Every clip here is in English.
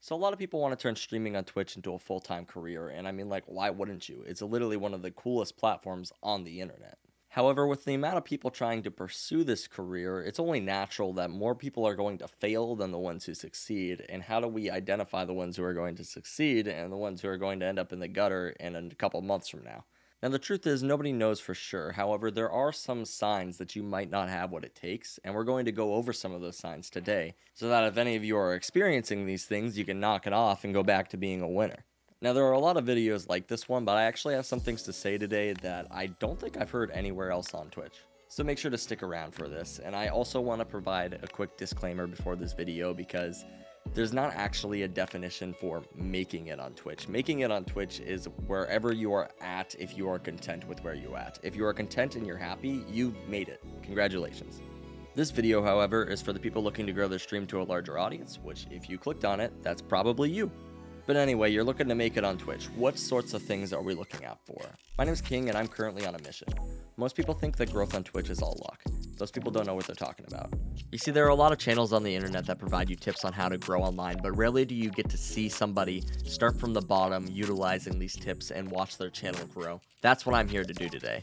So a lot of people want to turn streaming on Twitch into a full-time career, and I mean, like, why wouldn't you? It's literally one of the coolest platforms on the internet. However, with the amount of people trying to pursue this career, it's only natural that more people are going to fail than the ones who succeed. And how do we identify the ones who are going to succeed and the ones who are going to end up in the gutter in a couple months from now? Now, the truth is, nobody knows for sure. However, there are some signs that you might not have what it takes, and we're going to go over some of those signs today, so that if any of you are experiencing these things, you can knock it off and go back to being a winner. Now, there are a lot of videos like this one, but I actually have some things to say today that I don't think I've heard anywhere else on Twitch. So make sure to stick around for this, and I also want to provide a quick disclaimer before this video because there's not actually a definition for making it on Twitch. Making it on Twitch is wherever you are at if you are content with where you're at. If you are content and you're happy, you made it. Congratulations. This video, however, is for the people looking to grow their stream to a larger audience, which if you clicked on it, that's probably you. But anyway, you're looking to make it on Twitch. What sorts of things are we looking out for? My name is King and I'm currently on a mission. Most people think that growth on Twitch is all luck. Those people don't know what they're talking about. You see, there are a lot of channels on the internet that provide you tips on how to grow online, but rarely do you get to see somebody start from the bottom utilizing these tips and watch their channel grow. That's what I'm here to do today.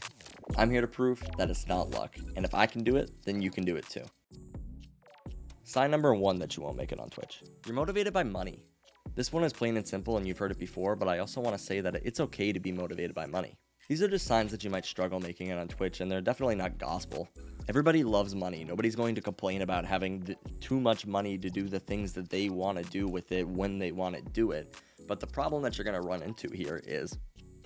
I'm here to prove that it's not luck, and if I can do it, then you can do it too. Sign number one that you won't make it on Twitch. You're motivated by money. This one is plain and simple and you've heard it before, but I also want to say that it's okay to be motivated by money. These are just signs that you might struggle making it on Twitch, and they're definitely not gospel. Everybody loves money. Nobody's going to complain about having too much money to do the things that they want to do with it when they want to do it. But the problem that you're going to run into here is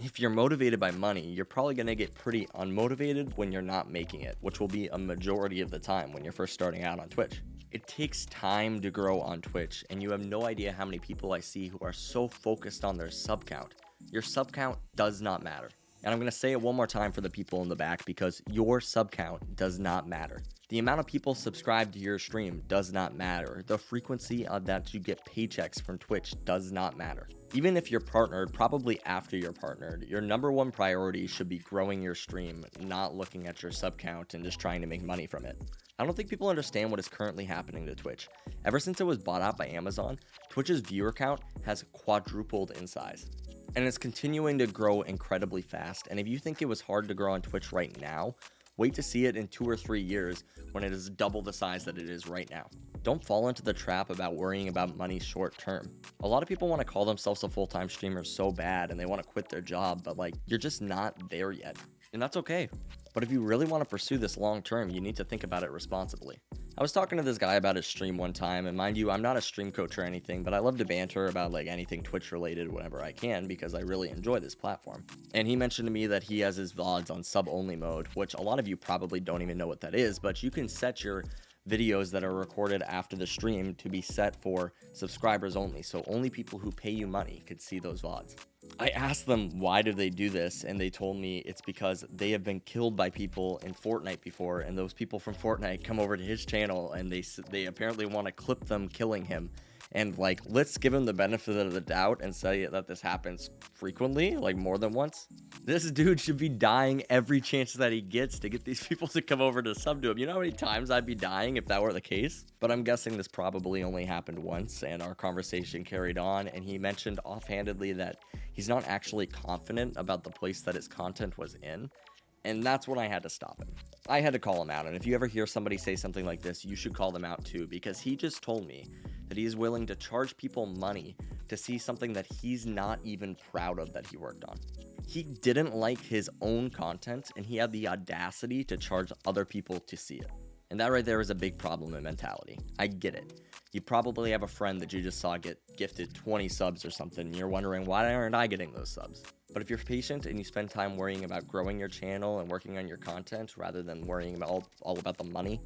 if you're motivated by money, you're probably going to get pretty unmotivated when you're not making it, which will be a majority of the time when you're first starting out on Twitch. It takes time to grow on Twitch, and you have no idea how many people I see who are so focused on their sub count. Your sub count does not matter. And I'm going to say it one more time for the people in the back because your sub count does not matter. The amount of people subscribed to your stream does not matter. The frequency of that you get paychecks from Twitch does not matter. Even if you're partnered, probably after you're partnered, your number one priority should be growing your stream, not looking at your sub count and just trying to make money from it. I don't think people understand what is currently happening to Twitch. Ever since it was bought out by Amazon, Twitch's viewer count has quadrupled in size. And it's continuing to grow incredibly fast. And if you think it was hard to grow on Twitch right now, wait to see it in 2 or 3 years when it is double the size that it is right now. Don't fall into the trap about worrying about money short term. A lot of people want to call themselves a full-time streamer so bad and they want to quit their job, but like, you're just not there yet. And that's okay. But if you really want to pursue this long term, you need to think about it responsibly. I was talking to this guy about his stream one time, and mind you, I'm not a stream coach or anything, but I love to banter about like anything Twitch related whenever I can because I really enjoy this platform. And he mentioned to me that he has his VODs on sub only mode, which a lot of you probably don't even know what that is, but you can set your videos that are recorded after the stream to be set for subscribers only, so only people who pay you money could see those VODs. I asked them why do they do this, and they told me it's because they have been killed by people in Fortnite before, and those people from Fortnite come over to his channel and they apparently want to clip them killing him. And like, let's give him the benefit of the doubt and say that this happens frequently, like more than once. This dude should be dying every chance that he gets to get these people to come over to sub to him. You know how many times I'd be dying if that were the case? But I'm guessing this probably only happened once, and our conversation carried on, and he mentioned offhandedly that he's not actually confident about the place that his content was in. And that's when I had to stop him. I had to call him out, and if you ever hear somebody say something like this, you should call them out too, because he just told me that he is willing to charge people money to see something that he's not even proud of that he worked on. He didn't like his own content, and he had the audacity to charge other people to see it. And that right there is a big problem in mentality. I get it. You probably have a friend that you just saw get gifted 20 subs or something, and you're wondering, why aren't I getting those subs? But if you're patient and you spend time worrying about growing your channel and working on your content rather than worrying about all about the money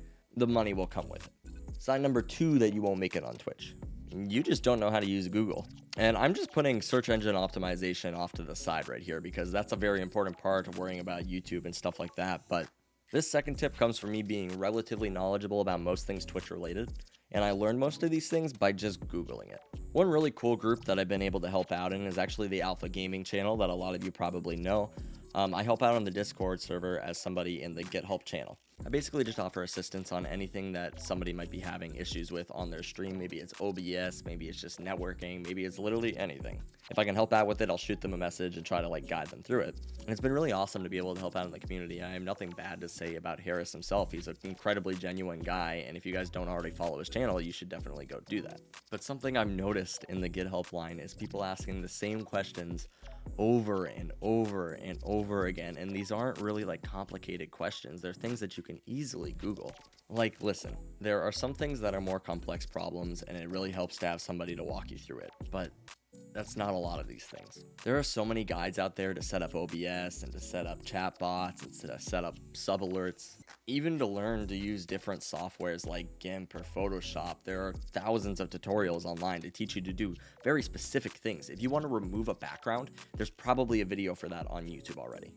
will come with it. Sign number 2 that you won't make it on Twitch. You just don't know how to use Google. And I'm just putting search engine optimization off to the side right here because that's a very important part of worrying about YouTube and stuff like that. But this second tip comes from me being relatively knowledgeable about most things Twitch related. And I learned most of these things by just Googling it. One really cool group that I've been able to help out in is actually the Alpha Gaming channel that a lot of you probably know. I help out on the Discord server as somebody in the Get Help channel. I basically just offer assistance on anything that somebody might be having issues with on their stream. Maybe it's OBS, maybe it's just networking, maybe it's literally anything. If I can help out with it, I'll shoot them a message and try to like guide them through it. And it's been really awesome to be able to help out in the community. I have nothing bad to say about Harris himself. He's an incredibly genuine guy, and if you guys don't already follow his channel, you should definitely go do that. But something I've noticed in the Get Help line is people asking the same questions over and over and over again, and these aren't really like complicated questions. They're things that you can easily Google. Like, listen, there are some things that are more complex problems, and it really helps to have somebody to walk you through it, but that's not a lot of these things. There are so many guides out there to set up OBS and to set up chat bots and to set up sub alerts, even to learn to use different softwares like GIMP or Photoshop. There are thousands of tutorials online to teach you to do very specific things. If you want to remove a background, there's probably a video for that on YouTube already.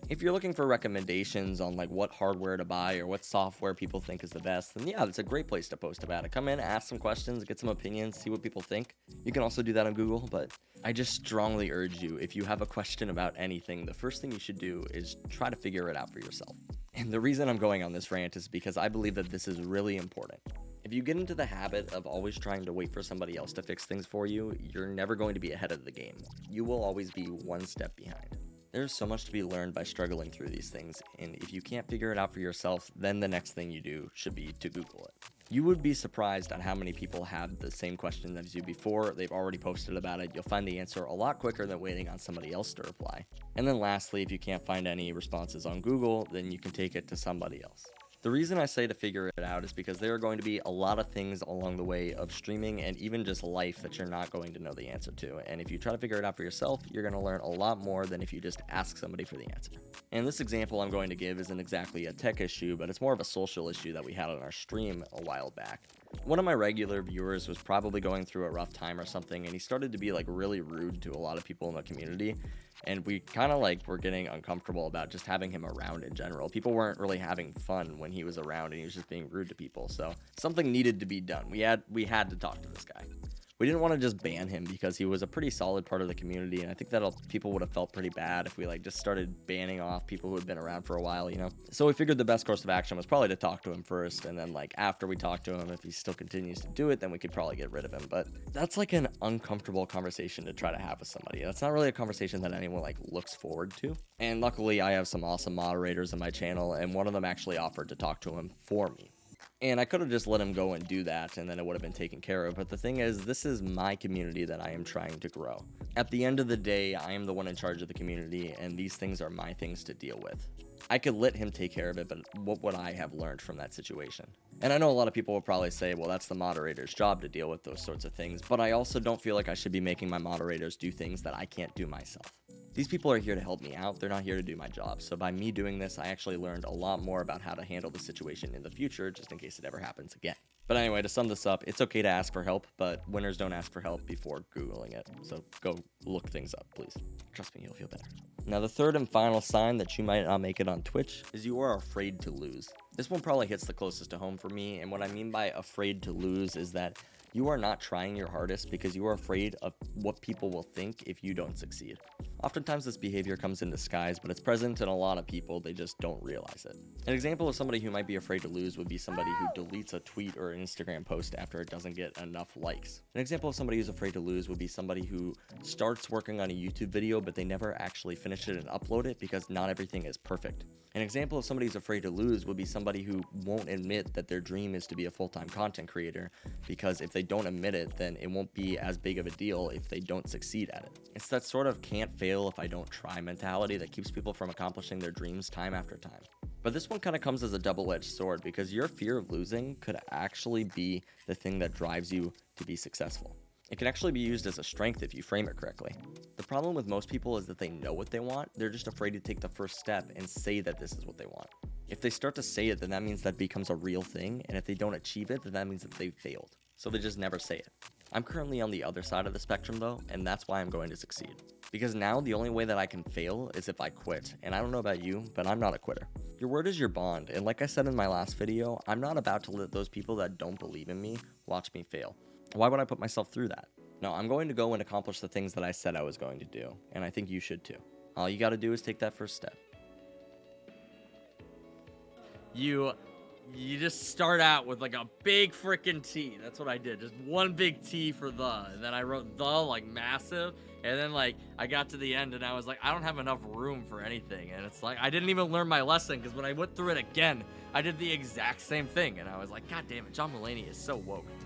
If you're looking for recommendations on like what hardware to buy or what software people think is the best, then yeah, that's a great place to post about it. Come in, ask some questions, get some opinions, see what people think. You can also do that on Google, but I just strongly urge you, if you have a question about anything, the first thing you should do is try to figure it out for yourself. And the reason I'm going on this rant is because I believe that this is really important. If you get into the habit of always trying to wait for somebody else to fix things for you, you're never going to be ahead of the game. You will always be one step behind. There's so much to be learned by struggling through these things, and if you can't figure it out for yourself, then the next thing you do should be to Google it. You would be surprised at how many people have the same question as you before. They've already posted about it. You'll find the answer a lot quicker than waiting on somebody else to reply. And then lastly, if you can't find any responses on Google, then you can take it to somebody else. The reason I say to figure it out is because there are going to be a lot of things along the way of streaming and even just life that you're not going to know the answer to. And if you try to figure it out for yourself, you're going to learn a lot more than if you just ask somebody for the answer. And this example I'm going to give isn't exactly a tech issue, but it's more of a social issue that we had on our stream a while back. One of my regular viewers was probably going through a rough time or something, and he started to be like really rude to a lot of people in the community. And we kind of like were getting uncomfortable about just having him around in general. People weren't really having fun when he was around, and he was just being rude to people. So something needed to be done. We had to talk to this guy. We didn't want to just ban him because he was a pretty solid part of the community, and I think that people would have felt pretty bad if we like just started banning off people who had been around for a while, you know? So we figured the best course of action was probably to talk to him first, and then like after we talk to him, if he still continues to do it, then we could probably get rid of him. But that's like an uncomfortable conversation to try to have with somebody. That's not really a conversation that anyone like looks forward to. And luckily I have some awesome moderators on my channel, and one of them actually offered to talk to him for me. And I could have just let him go and do that, and then it would have been taken care of. But the thing is, this is my community that I am trying to grow. At the end of the day, I am the one in charge of the community, and these things are my things to deal with. I could let him take care of it, but what would I have learned from that situation? And I know a lot of people will probably say, well, that's the moderator's job to deal with those sorts of things, but I also don't feel like I should be making my moderators do things that I can't do myself. These people are here to help me out. They're not here to do my job. So by me doing this, I actually learned a lot more about how to handle the situation in the future, just in case it ever happens again. But anyway, to sum this up, it's okay to ask for help, but winners don't ask for help before Googling it. So go look things up, please. Trust me, you'll feel better. Now, the third and final sign that you might not make it on Twitch is you are afraid to lose. This one probably hits the closest to home for me, and what I mean by afraid to lose is that you are not trying your hardest because you are afraid of what people will think if you don't succeed. Oftentimes this behavior comes in disguise, but it's present in a lot of people, they just don't realize it. An example of somebody who might be afraid to lose would be somebody who deletes a tweet or an Instagram post after it doesn't get enough likes. An example of somebody who's afraid to lose would be somebody who starts working on a YouTube video, but they never actually finish it and upload it because not everything is perfect. An example of somebody who's afraid to lose would be somebody who won't admit that their dream is to be a full-time content creator, because if they don't admit it, then it won't be as big of a deal if they don't succeed at it. It's that sort of can't fail if I don't try mentality that keeps people from accomplishing their dreams time after time. But this one kind of comes as a double-edged sword, because your fear of losing could actually be the thing that drives you to be successful. It can actually be used as a strength if you frame it correctly. The problem with most people is that they know what they want, they're just afraid to take the first step and say that this is what they want. If they start to say it, then that means that becomes a real thing, and if they don't achieve it, then that means that they've failed. So they just never say it. I'm currently on the other side of the spectrum though, and that's why I'm going to succeed. Because now the only way that I can fail is if I quit, and I don't know about you, but I'm not a quitter. Your word is your bond, and like I said in my last video, I'm not about to let those people that don't believe in me watch me fail. Why would I put myself through that? No, I'm going to go and accomplish the things that I said I was going to do, and I think you should too. All you gotta do is take that first step. you you just start out with like a big freaking T. That's what I did. Just one big T for the, and then I wrote the like massive, and then like I got to the end and I was like, I don't have enough room for anything, and it's like I didn't even learn my lesson because when I went through it again, I did the exact same thing, and I was like, God damn it, John Mulaney is so woke.